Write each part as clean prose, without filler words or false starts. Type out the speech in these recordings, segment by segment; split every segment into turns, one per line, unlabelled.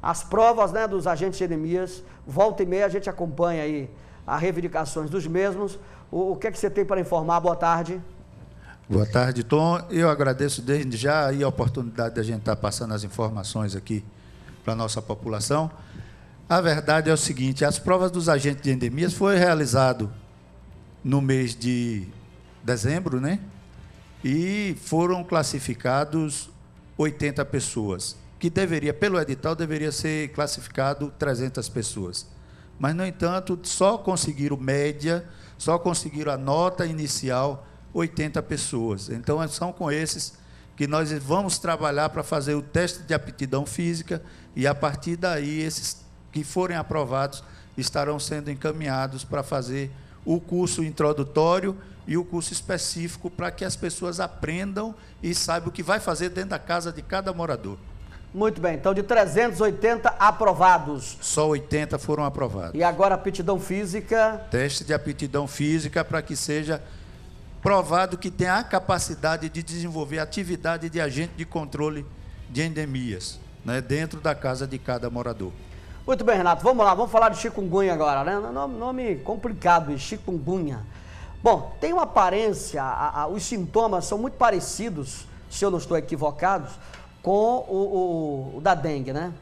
as provas, né, dos agentes de endemias, volta e meia a gente acompanha aí as reivindicações dos mesmos. O que é que você tem para informar? Boa tarde.
Boa tarde, Tom. Eu agradeço desde já aí a oportunidade de a gente estar passando as informações aqui para a nossa população. A verdade é o seguinte, as provas dos agentes de endemias foi realizado no mês de dezembro, né? E foram classificados 80 pessoas, que deveria, pelo edital, deveria ser classificado 300 pessoas. Mas, no entanto, só conseguiram média, só conseguiram a nota inicial 80 pessoas. Então, são com esses que nós vamos trabalhar para fazer o teste de aptidão física e, a partir daí, esses que forem aprovados estarão sendo encaminhados para fazer o curso introdutório e o curso específico para que as pessoas aprendam e saibam o que vai fazer dentro da casa de cada morador.
Muito bem, então de 380 aprovados.
Só 80 foram aprovados.
E agora aptidão física?
Teste de aptidão física para que seja provado que tem a capacidade de desenvolver atividade de agente de controle de endemias, né, dentro da casa de cada morador.
Muito bem, Renato, vamos lá, vamos falar de chikungunya agora, né? Nome complicado, chikungunya. Bom, tem uma aparência, os sintomas são muito parecidos, se eu não estou equivocado, com o da dengue, né?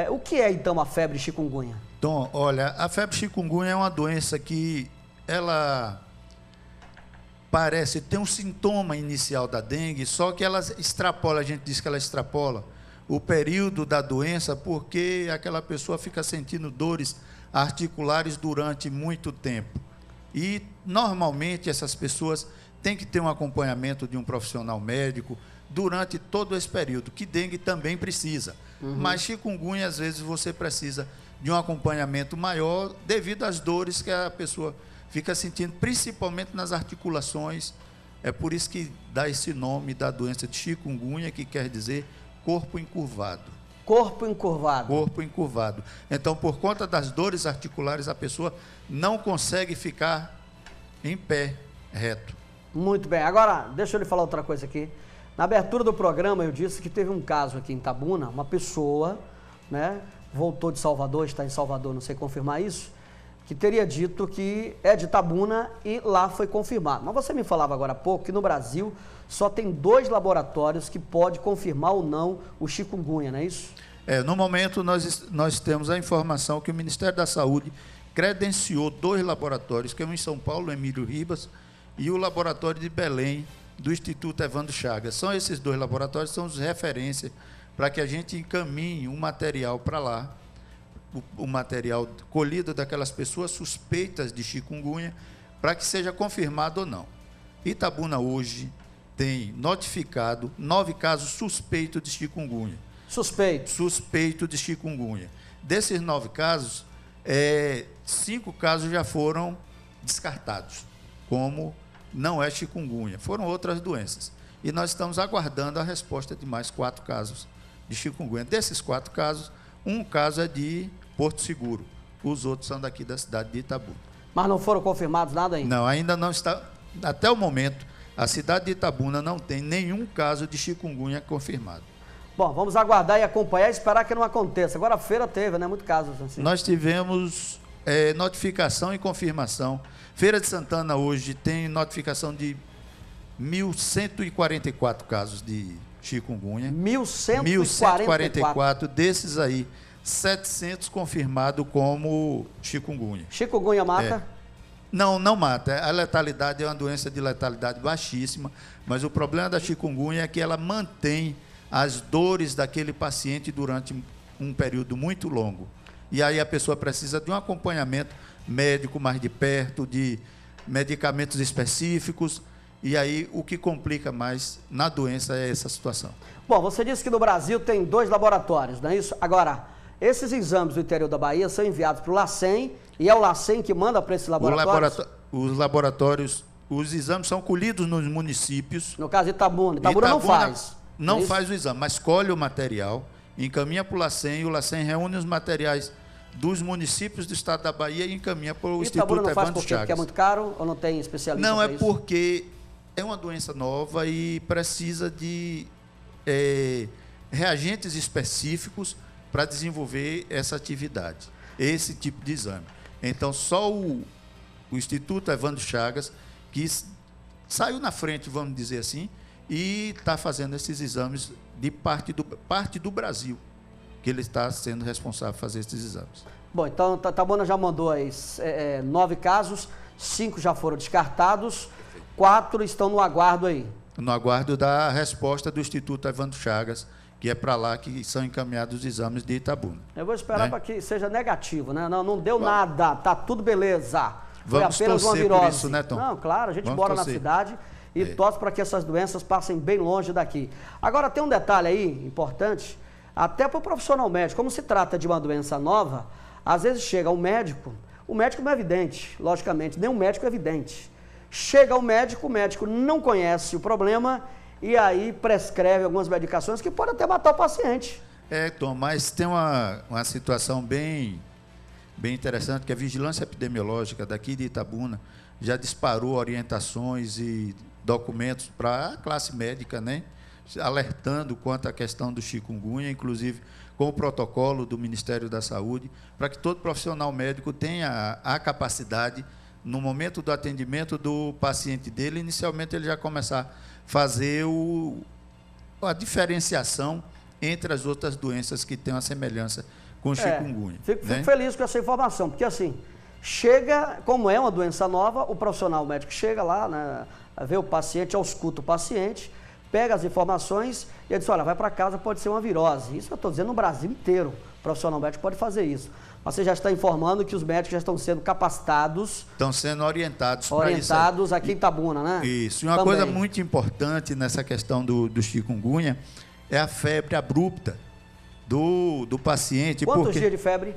O que é, então, a febre chikungunya?
Tom, olha, a febre chikungunya é uma doença que ela parece ter um sintoma inicial da dengue, só que ela extrapola, a gente diz que ela extrapola o período da doença, porque aquela pessoa fica sentindo dores articulares durante muito tempo. E, normalmente, essas pessoas têm que ter um acompanhamento de um profissional médico durante todo esse período, que dengue também precisa. Mas chikungunya, às vezes, você precisa de um acompanhamento maior devido às dores que a pessoa fica sentindo, principalmente nas articulações. É por isso que dá esse nome da doença de chikungunya, que quer dizer corpo encurvado.
Corpo encurvado.
Corpo encurvado. Então, por conta das dores articulares, a pessoa não consegue ficar em pé, reto.
Muito bem. Agora, deixa eu lhe falar outra coisa aqui. Na abertura do programa, eu disse que teve um caso aqui em Itabuna, uma pessoa, né, voltou de Salvador, está em Salvador, não sei confirmar isso, que teria dito que é de Itabuna e lá foi confirmado. Mas você me falava agora há pouco que no Brasil só tem 2 laboratórios que podem confirmar ou não o chikungunya, não é isso?
No momento, nós temos a informação que o Ministério da Saúde credenciou 2 laboratórios, que é um em São Paulo, Emílio Ribas, e o laboratório de Belém, do Instituto Evandro Chagas. São esses 2 laboratórios, são os referências para que a gente encaminhe um material para lá, o material colhido daquelas pessoas suspeitas de chikungunya, para que seja confirmado ou não. Itabuna hoje tem notificado 9 casos suspeitos de chikungunya. Suspeito de chikungunya. Desses 9 casos, 5 casos já foram descartados, como não é chikungunya, foram outras doenças. E nós estamos aguardando a resposta de mais 4 casos de chikungunya. Desses 4 casos, um caso é de Porto Seguro, os outros são daqui da cidade de Itabuna.
Mas não foram confirmados nada ainda?
Não, ainda não está. Até o momento, a cidade de Itabuna não tem nenhum caso de chikungunya confirmado.
Bom, vamos aguardar e acompanhar e esperar que não aconteça. Agora a feira teve, né? Muitos casos assim.
Nós tivemos notificação e confirmação. Feira de Santana hoje tem notificação de 1.144 casos de chikungunya.
1.144.
Desses aí, 700 confirmados como chikungunya.
Chikungunya mata?
Não mata. A letalidade é uma doença de letalidade baixíssima, mas o problema da chikungunya é que ela mantém as dores daquele paciente durante um período muito longo. E aí a pessoa precisa de um acompanhamento médico mais de perto, de medicamentos específicos, e aí o que complica mais na doença é essa situação.
Bom, você disse que no Brasil tem 2 laboratórios, não é isso? Agora, esses exames do interior da Bahia são enviados para o LACEN, e é o LACEN que manda para esses laboratórios?
Os laboratórios, os exames são colhidos nos municípios.
No caso de Itabuna. Itabuna não faz.
Não faz o exame, mas colhe o material, encaminha para o LACEN, e o LACEN reúne os materiais dos municípios do estado da Bahia e encaminha para o Instituto Evandro Chagas.
Itabuna não faz porque é muito caro ou não tem especialista?
Não, é porque é uma doença nova e precisa de reagentes específicos para desenvolver essa atividade, esse tipo de exame. Então, só o Instituto Evandro Chagas, que saiu na frente, vamos dizer assim, e está fazendo esses exames de parte do Brasil, que ele está sendo responsável por fazer esses exames.
Bom, então Itabuna já mandou aí 9 casos, 5 já foram descartados, 4 estão no aguardo aí.
No aguardo da resposta do Instituto Evandro Chagas, que é para lá que são encaminhados os exames de Itabuna.
Eu vou esperar, né, para que seja negativo, né? Não deu nada, tá tudo beleza. Foi
Vamos
apenas uma
torcer
virose.
por isso, né, Tom?
Não, claro, a gente
Vamos
mora
torcer.
na cidade e torce para que essas doenças passem bem longe daqui. Agora, tem um detalhe aí importante, até para o profissional médico. Como se trata de uma doença nova, às vezes chega um médico, o médico não é evidente, logicamente, nenhum médico é evidente. Chega o médico não conhece o problema e aí prescreve algumas medicações que podem até matar o paciente.
Tom, mas tem uma situação bem interessante, que a vigilância epidemiológica daqui de Itabuna já disparou orientações e documentos para a classe médica, né, alertando quanto à questão do chikungunya, inclusive com o protocolo do Ministério da Saúde, para que todo profissional médico tenha a capacidade, no momento do atendimento do paciente dele, inicialmente ele já começar a fazer a diferenciação entre as outras doenças que têm uma semelhança com o chikungunya.
Fico feliz com essa informação, porque assim, chega, como é uma doença nova, o profissional médico chega lá, né, vê o paciente, ausculta o paciente, pega as informações e ele diz, olha, vai para casa, pode ser uma virose. Isso eu estou dizendo no Brasil inteiro, o profissional médico pode fazer isso. Mas você já está informando que os médicos já estão sendo capacitados.
Estão sendo orientados para isso.
Orientados aqui em Itabuna, né?
Isso. E uma coisa muito importante nessa questão do chikungunya é a febre abrupta do paciente.
Quantos dias de febre?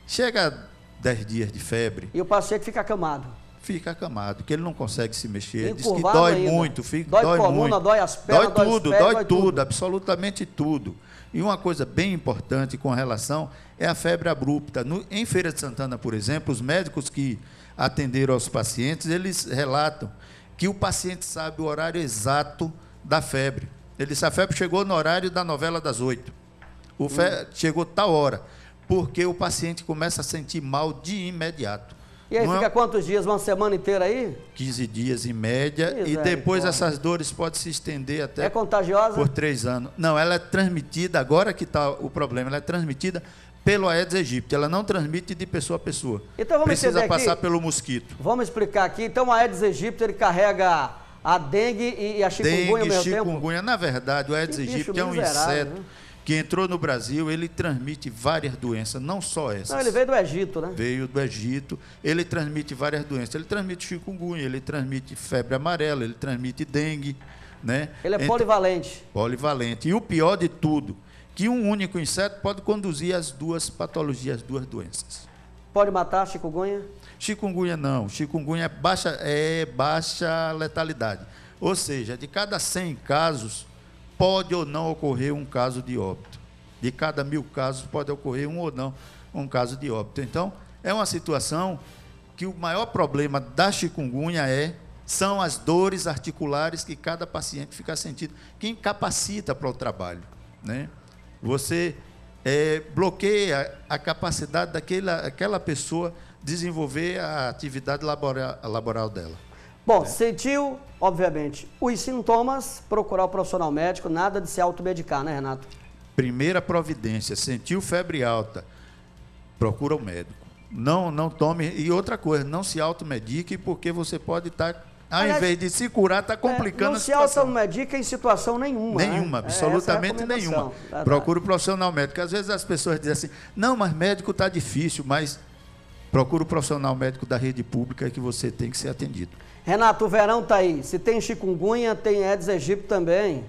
Chega a 10 dias de febre.
E o paciente fica acamado?
Fica acamado, que ele não consegue se mexer. Diz que
Encurvado
dói
ainda.
muito.
Dói
Dói
coluna,
muito.
dói as pernas,
dói tudo,
os pés,
dói tudo, absolutamente tudo. E uma coisa bem importante com relação é a febre abrupta. Em Feira de Santana, por exemplo, os médicos que atenderam aos pacientes, eles relatam que o paciente sabe o horário exato da febre. Ele disse, a febre chegou no horário da novela das 8. Chegou tal hora, porque o paciente começa a sentir mal de imediato.
E aí fica quantos dias? Uma semana inteira aí?
15 dias em média, e depois essas dores podem se estender até...
É contagiosa?
Por 3 anos. Não, ela é transmitida, agora que está o problema, ela é transmitida pelo Aedes aegypti, ela não transmite de pessoa a pessoa.
Então vamos
Precisa passar pelo mosquito.
Vamos explicar aqui. Então o Aedes aegypti, ele carrega a dengue e a chikungunya ao mesmo tempo?
Chikungunya. Na verdade, o Aedes aegypti é um inseto, né, que entrou no Brasil, ele transmite várias doenças, não só essas.
Não, ele veio do Egito, né?
Veio do Egito, ele transmite várias doenças. Ele transmite chikungunya, ele transmite febre amarela, ele transmite dengue, né?
Ele é polivalente.
Polivalente. E o pior de tudo, que um único inseto pode conduzir as duas patologias, as duas doenças.
Pode matar chikungunya?
Chikungunya não. Chikungunya é baixa letalidade. Ou seja, de cada 100 casos, pode ou não ocorrer um caso de óbito. De cada 1000 casos, pode ocorrer um ou não um caso de óbito. Então, é uma situação que o maior problema da chikungunya são as dores articulares que cada paciente fica sentindo, que incapacita para o trabalho, né? Você bloqueia a capacidade daquela pessoa desenvolver a atividade laboral dela.
Bom, sentiu, obviamente, os sintomas, procurar o profissional médico, nada de se automedicar, né, Renato?
Primeira providência, sentiu febre alta, procura o médico. Não tome, e outra coisa, não se automedique, porque você pode estar, ao invés de se curar, está complicando a situação.
Não se automedica em situação nenhuma.
Nenhuma,
né?
absolutamente nenhuma. Procura o profissional médico. Às vezes as pessoas dizem assim, não, mas médico está difícil, mas procura o profissional médico da rede pública que você tem que ser atendido.
Renato, o verão está aí. Se tem chikungunya, tem Aedes aegypti também.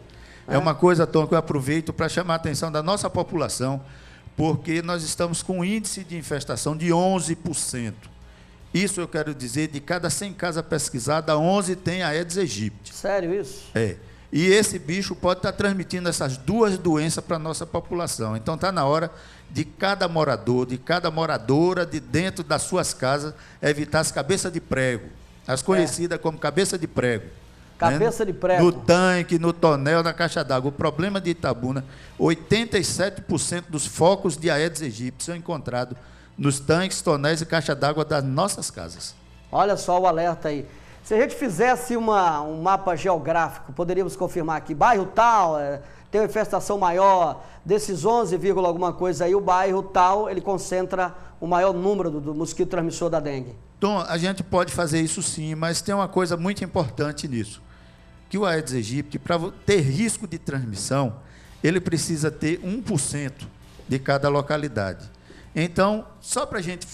É uma coisa, Tom, que eu aproveito para chamar a atenção da nossa população, porque nós estamos com um índice de infestação de 11%. Isso eu quero dizer, de cada 100 casas pesquisadas, 11 tem Aedes aegypti.
Sério isso?
E esse bicho pode estar transmitindo essas duas doenças para a nossa população. Então está na hora de cada morador, de cada moradora, de dentro das suas casas, evitar as cabeças de prego, as conhecidas como cabeça de prego,
Cabeça de prego.
No tanque, no tonel, na caixa d'água. O problema de Itabuna, 87% dos focos de Aedes aegypti são encontrados nos tanques, tonéis e caixa d'água das nossas casas.
Olha só o alerta aí. Se a gente fizesse um mapa geográfico, poderíamos confirmar que bairro tal tem uma infestação maior, desses 11, alguma coisa aí, o bairro tal, ele concentra o maior número do mosquito transmissor da dengue.
Então, a gente pode fazer isso sim, mas tem uma coisa muito importante nisso, que o Aedes aegypti, para ter risco de transmissão, ele precisa ter 1% de cada localidade. Então, só para a gente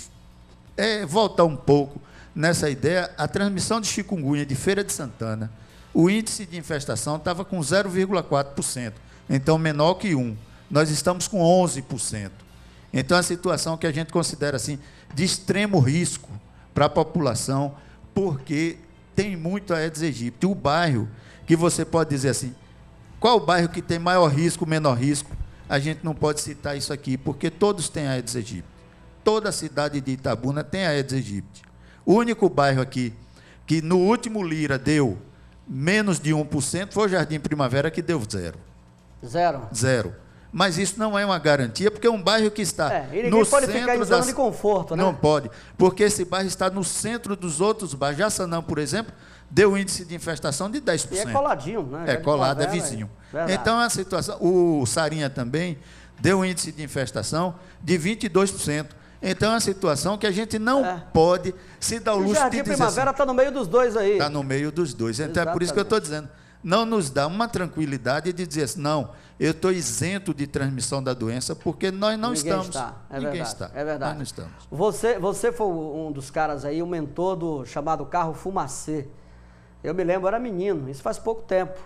voltar um pouco nessa ideia, a transmissão de chikungunya de Feira de Santana, o índice de infestação estava com 0,4%, então menor que 1%. Nós estamos com 11%. Então, é a situação que a gente considera assim, de extremo risco para a população, porque tem muito Aedes aegypti. O bairro, que você pode dizer assim, qual o bairro que tem maior risco, menor risco? A gente não pode citar isso aqui, porque todos têm Aedes aegypti. Toda a cidade de Itabuna tem Aedes aegypti. O único bairro aqui que no último Lira deu menos de 1% foi o Jardim Primavera, que deu 0%. Zero. Mas isso não é uma garantia, porque é um bairro que está no
pode
centro
ficar em zona de conforto, né?
Não pode, porque esse bairro está no centro dos outros bairros. Jaçanã, por exemplo, deu índice de infestação de 10%.
E é coladinho, né?
É colado, é vizinho. Então, é a situação... O Sarinha também deu índice de infestação de 22%. Então, é uma situação que a gente não pode se dar o luxo de dizer... O
Jardim Primavera está no meio dos dois aí.
Está no meio dos dois. Então, é por isso que eu estou dizendo. Não nos dá uma tranquilidade de dizer assim, não, eu estou isento de transmissão da doença, porque nós não estamos. Ninguém está.
É verdade.
Nós não estamos.
Você foi um dos caras aí, o mentor do chamado carro fumacê. Eu me lembro, eu era menino, isso faz pouco tempo.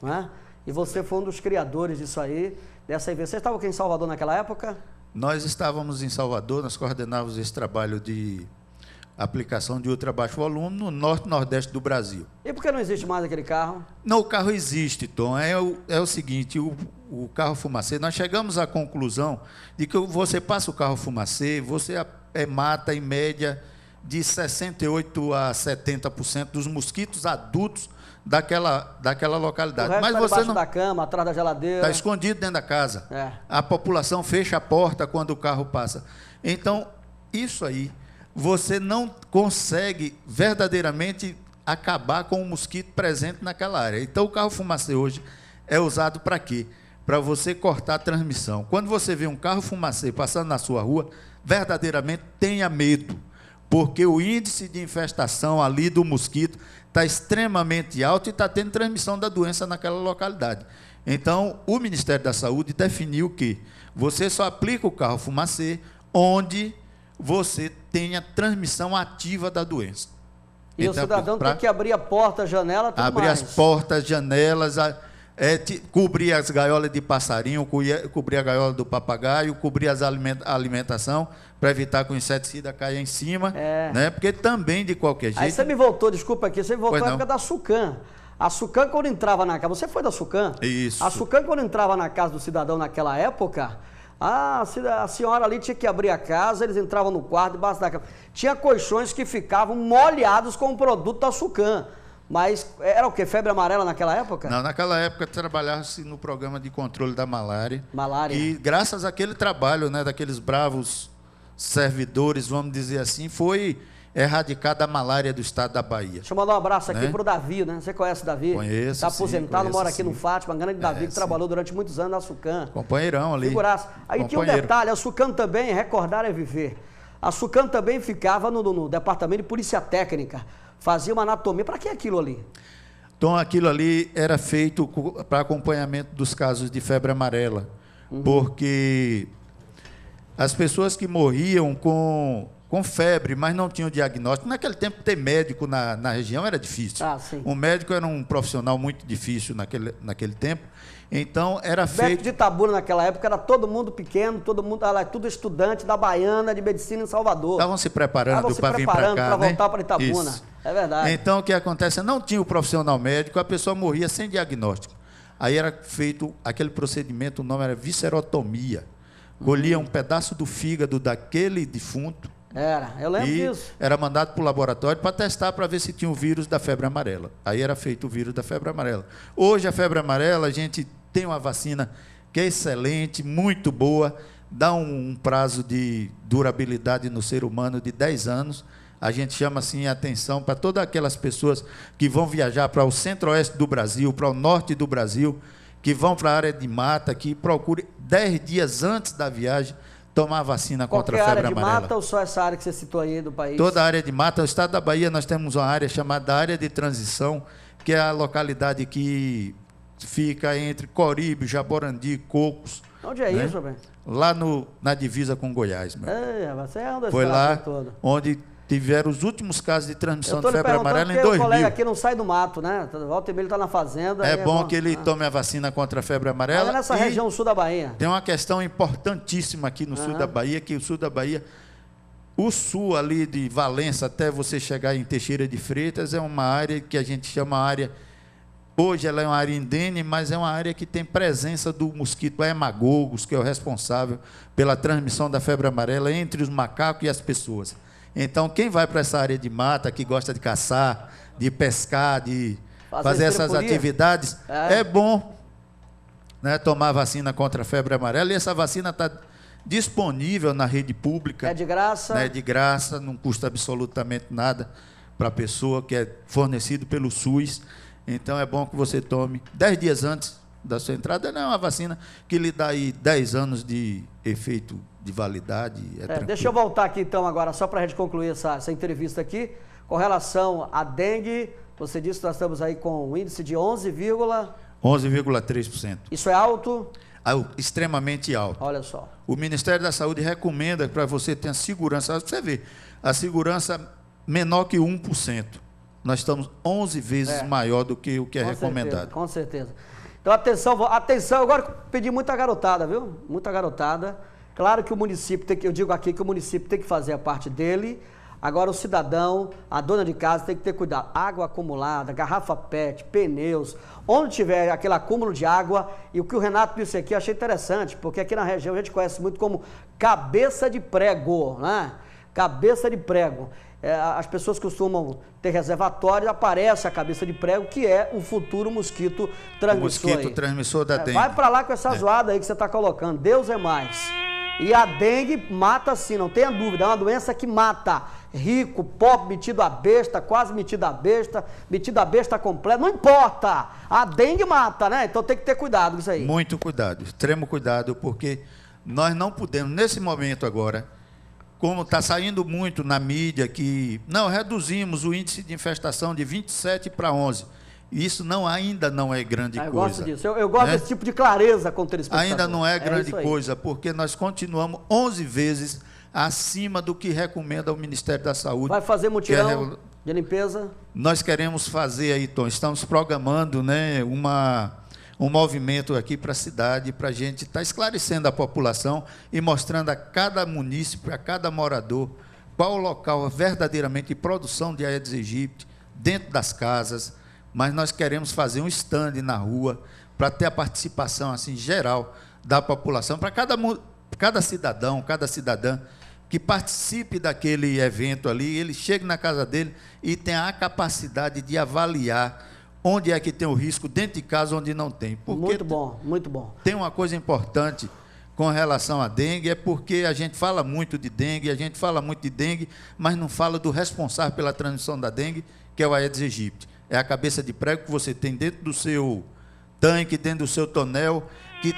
Né? E você foi um dos criadores disso aí, dessa invenção. Você estava aqui em Salvador naquela época?
Nós estávamos em Salvador, nós coordenávamos esse trabalho de aplicação de ultrabaixo volume no norte e nordeste do Brasil.
E por que não existe mais aquele carro?
Não, o carro existe, Tom. É o seguinte, o carro fumacê, nós chegamos à conclusão de que você passa o carro fumacê, você mata, em média, de 68% a 70% dos mosquitos adultos daquela localidade.
Mas você debaixo da cama, atrás da geladeira.
Está escondido dentro da casa. A população fecha a porta quando o carro passa. Então, isso aí, você não consegue verdadeiramente acabar com o mosquito presente naquela área. Então, o carro fumacê hoje é usado para quê? Para você cortar a transmissão. Quando você vê um carro fumacê passando na sua rua, verdadeiramente tenha medo, porque o índice de infestação ali do mosquito está extremamente alto e está tendo transmissão da doença naquela localidade. Então, o Ministério da Saúde definiu que você só aplica o carro fumacê onde você tenha transmissão ativa da doença.
E então, o cidadão tem que abrir a porta, a janela, tudo
abrir
mais.
as portas, janelas, cobrir as gaiolas de passarinho, cobrir a gaiola do papagaio, cobrir a alimentação, para evitar que o inseticida caia em cima, né? Porque também, de qualquer jeito...
Aí você me voltou, desculpa aqui, você me voltou na época da Sucam. A Sucam, quando entrava na casa... Você foi da Sucam?
Isso.
A Sucam, quando entrava na casa do cidadão naquela época... a senhora ali tinha que abrir a casa, eles entravam no quarto, debaixo da cama. Tinha colchões que ficavam molhados com o produto da Sucam. Mas era o quê? Febre amarela naquela época?
Não, naquela época trabalhava-se no programa de controle da malária.
Malária.
E graças àquele trabalho, né, daqueles bravos servidores, vamos dizer assim, foi erradicada a malária do estado da Bahia.
Deixa eu mandar um abraço aqui pro Davi, né? Você conhece o Davi?
Conheço.
Está aposentado, mora aqui no Fátima, grande Davi, que
sim.
trabalhou durante muitos anos na Sucam.
Companheirão ali.
Figuraço. Aí tinha um detalhe, a Sucam também, recordar é viver. A Sucam também ficava no departamento de polícia técnica. Fazia uma anatomia. Para que aquilo ali?
Então, aquilo ali era feito para acompanhamento dos casos de febre amarela. Porque as pessoas que morriam com febre, mas não tinham diagnóstico. Naquele tempo, ter médico na região era difícil. Um médico era um profissional muito difícil naquele tempo. Então, era feito...
Beto de Itabuna, naquela época, era todo mundo pequeno, tudo estudante da Baiana de Medicina em Salvador.
Estavam se preparando para vir para cá,
para voltar para Itabuna.
Isso.
É verdade.
Então, o que acontece? Não tinha o profissional médico, a pessoa morria sem diagnóstico. Aí era feito aquele procedimento, o nome era viscerotomia. Colhia um pedaço do fígado daquele defunto,
Era, eu lembro disso.
Era mandado para o laboratório para testar, para ver se tinha o vírus da febre amarela. Aí era feito o vírus da febre amarela. Hoje a febre amarela, a gente tem uma vacina que é excelente, muito boa, dá um prazo de durabilidade no ser humano de 10 anos. A gente chama assim a atenção para todas aquelas pessoas que vão viajar para o centro-oeste do Brasil, para o norte do Brasil, que vão para a área de mata, que procure 10 dias antes da viagem tomar a vacina contra a febre amarela. Qualquer área de mata
ou só essa área que você citou aí do país?
Toda a área de mata. No estado da Bahia nós temos uma área chamada área de transição, que é a localidade que fica entre Coríbe, Jaborandi, Cocos.
Onde é isso, velho?
Lá na divisa com Goiás.
Você é um dos
Foi lá todo. Onde tiveram os últimos casos de transmissão de febre amarela em 2000. O
colega aqui não sai do mato, né? Volta e meia ele está na fazenda.
É bom que ele tome a vacina contra a febre amarela.
Mas é nessa região sul da Bahia.
Tem uma questão importantíssima aqui no sul da Bahia, que o sul da Bahia, o sul ali de Valença até você chegar em Teixeira de Freitas, é uma área que a gente chama área... Hoje ela é uma área indene, mas é uma área que tem presença do mosquito hemagogos, que é o responsável pela transmissão da febre amarela entre os macacos e as pessoas. Então, quem vai para essa área de mata, que gosta de caçar, de pescar, de fazer essas atividades, é bom, né, tomar vacina contra a febre amarela. E essa vacina está disponível na rede pública.
É de graça?
Né, de graça, não custa absolutamente nada para a pessoa, que é fornecido pelo SUS. Então, é bom que você tome 10 dias antes da sua entrada. Não é uma vacina que lhe dá aí 10 anos de efeito de validade.
Deixa eu voltar aqui, então, agora, só para a gente concluir essa entrevista aqui. Com relação à dengue, você disse que nós estamos aí com um índice de
11,3%.
Isso é alto?
Extremamente alto.
Olha só.
O Ministério da Saúde recomenda para você ter a segurança. Você vê, a segurança menor que 1%. Nós estamos 11 vezes maior do que o que é recomendado.
Com certeza. Então, atenção, agora pedi muita garotada, viu? Muita garotada. Claro que o município eu digo aqui que o município tem que fazer a parte dele. Agora o cidadão, a dona de casa tem que ter cuidado. Água acumulada, garrafa PET, pneus, onde tiver aquele acúmulo de água. E o que o Renato disse aqui eu achei interessante, porque aqui na região a gente conhece muito como cabeça de prego, né? Cabeça de prego. As pessoas costumam ter reservatório, aparece a cabeça de prego, que é o futuro mosquito transmissor.
O mosquito transmissor da dengue.
Vai para lá com essa zoada aí que você está colocando. Deus é mais. E a dengue mata sim, não tenha dúvida. É uma doença que mata rico, pobre, metido a besta, quase metido a besta completa. Não importa. A dengue mata, né? Então tem que ter cuidado com isso aí.
Muito cuidado, extremo cuidado, porque nós não podemos, nesse momento agora, como está saindo muito na mídia, que reduzimos o índice de infestação de 27 para 11. Isso ainda não é grande coisa. Eu
gosto disso. Eu gosto desse tipo de clareza com o telespectador.
Ainda não é grande coisa, porque nós continuamos 11 vezes acima do que recomenda o Ministério da Saúde.
Vai fazer mutirão de limpeza?
Nós queremos fazer aí, Tom, estamos programando, né, um movimento aqui para a cidade, para a gente estar esclarecendo a população e mostrando a cada munícipe, a cada morador, qual o local verdadeiramente de produção de Aedes aegypti, dentro das casas. Mas nós queremos fazer um stand na rua para ter a participação assim, geral da população, para cada cidadão, cada cidadã que participe daquele evento ali, ele chegue na casa dele e tenha a capacidade de avaliar onde é que tem o risco dentro de casa, onde não tem. Porque
muito bom, muito bom.
Tem uma coisa importante com relação à dengue, é porque a gente fala muito de dengue, mas não fala do responsável pela transmissão da dengue, que é o Aedes aegypti. É a cabeça de prego que você tem dentro do seu tanque, dentro do seu tonel, que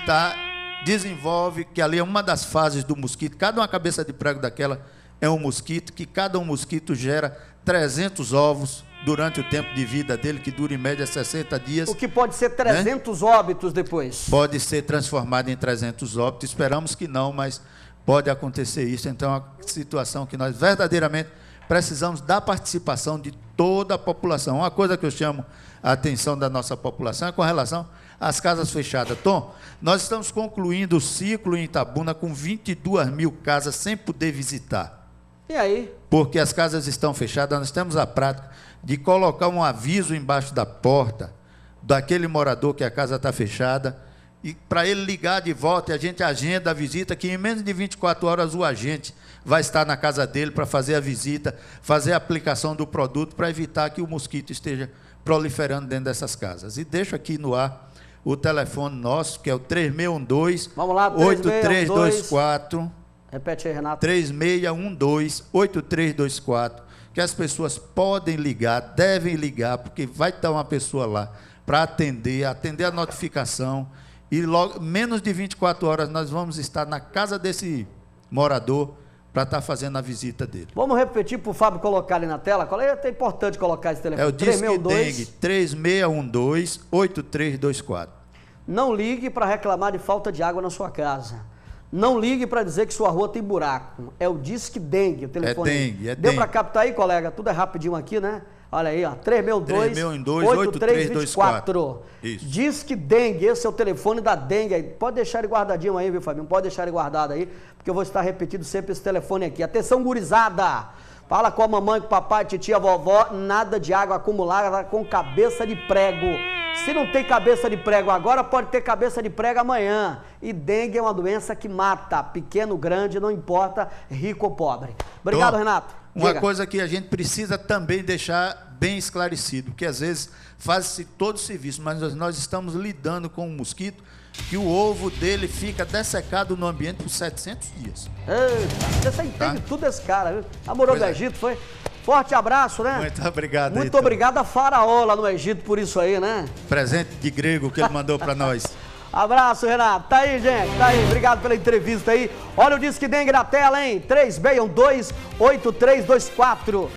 desenvolve, que ali é uma das fases do mosquito. Cada uma cabeça de prego daquela é um mosquito, que cada um mosquito gera 300 ovos durante o tempo de vida dele, que dura em média 60 dias.
O que pode ser 300 óbitos depois.
Pode ser transformado em 300 óbitos, esperamos que não, mas pode acontecer isso. Então, é uma situação que nós verdadeiramente precisamos da participação de toda a população. Uma coisa que eu chamo a atenção da nossa população é com relação às casas fechadas. Tom, nós estamos concluindo o ciclo em Itabuna com 22 mil casas sem poder visitar.
E aí?
Porque as casas estão fechadas, nós temos a prática de colocar um aviso embaixo da porta daquele morador que a casa está fechada, e para ele ligar de volta, e a gente agenda a visita, que em menos de 24 horas o agente vai estar na casa dele para fazer a visita, fazer a aplicação do produto, para evitar que o mosquito esteja proliferando dentro dessas casas. E deixo aqui no ar o telefone nosso, que é o 3612
Vamos lá,
8324.
Repete aí, Renato.
3612-8324, que as pessoas podem ligar, devem ligar, porque vai estar uma pessoa lá para atender a notificação, e logo, menos de 24 horas, nós vamos estar na casa desse morador para estar fazendo a visita dele.
Vamos repetir para o Fábio colocar ali na tela? É até importante colocar esse telefone.
É o Disque Dengue, 3612-8324.
Não ligue para reclamar de falta de água na sua casa. Não ligue para dizer que sua rua tem buraco. É o Disque Dengue, o telefone.
É dengue, é
Deu
dengue.
para captar aí, colega? Tudo é rapidinho aqui, né? Olha aí, ó,
3612-8324.
Isso. Disque Dengue, esse é o telefone da dengue aí. Pode deixar ele guardadinho aí, viu, Fabinho? Pode deixar ele guardado aí, porque eu vou estar repetindo sempre esse telefone aqui. Atenção, gurizada! Fala com a mamãe, com o papai, titia, vovó, nada de água acumulada com cabeça de prego. Se não tem cabeça de prego agora, pode ter cabeça de prego amanhã. E dengue é uma doença que mata, pequeno, grande, não importa, rico ou pobre. Obrigado, Renato.
Uma coisa que a gente precisa também deixar bem esclarecido, porque às vezes faz-se todo o serviço, mas nós estamos lidando com um mosquito que o ovo dele fica dessecado no ambiente por 700 dias.
Eita, você entende tudo desse cara, viu? Namorou do Egito, foi? Forte abraço, né?
Muito obrigado.
Muito obrigado a Faraó lá no Egito por isso aí, né?
Presente de grego que ele mandou para nós.
Abraço, Renato. Tá aí, gente. Tá aí. Obrigado pela entrevista aí. Olha o Disque Dengue na tela, hein? 3612-8324.